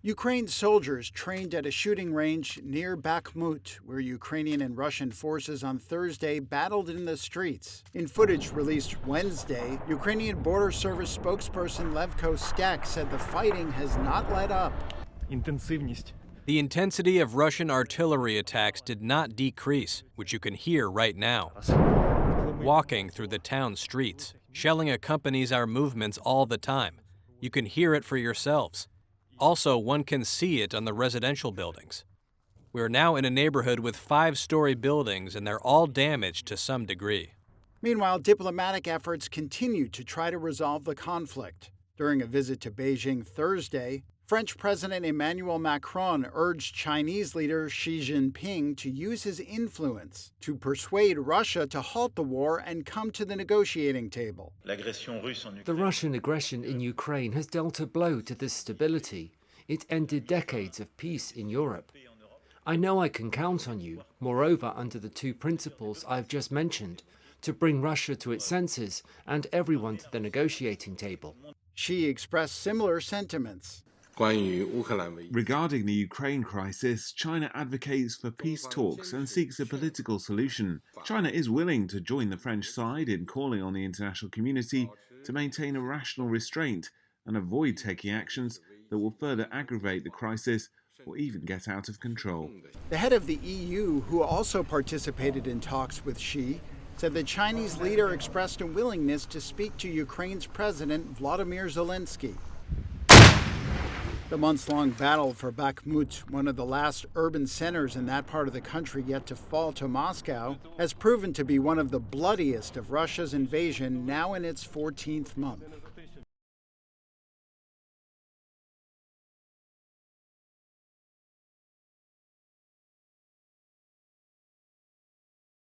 Ukraine's soldiers trained at a shooting range near Bakhmut, where Ukrainian and Russian forces on Thursday battled in the streets. In footage released Wednesday, Ukrainian Border Service spokesperson Levko Stek said the fighting has not let up. The intensity of Russian artillery attacks did not decrease, which you can hear right now. Walking through the town streets, shelling accompanies our movements all the time. You can hear it for yourselves. Also, one can see it on the residential buildings. We are now in a neighborhood with 5-story buildings, and they're all damaged to some degree. Meanwhile, diplomatic efforts continue to try to resolve the conflict. During a visit to Beijing Thursday, French President Emmanuel Macron urged Chinese leader Xi Jinping to use his influence to persuade Russia to halt the war and come to the negotiating table. The Russian aggression in Ukraine has dealt a blow to this stability. It ended decades of peace in Europe. I know I can count on you, moreover under the 2 principles I've just mentioned, to bring Russia to its senses and everyone to the negotiating table. Xi expressed similar sentiments. Regarding the Ukraine crisis, China advocates for peace talks and seeks a political solution. China is willing to join the French side in calling on the international community to maintain a rational restraint and avoid taking actions that will further aggravate the crisis or even get out of control. The head of the EU, who also participated in talks with Xi, said the Chinese leader expressed a willingness to speak to Ukraine's President Vladimir Zelensky. The months-long battle for Bakhmut, one of the last urban centers in that part of the country yet to fall to Moscow, has proven to be one of the bloodiest of Russia's invasion, now in its 14th month.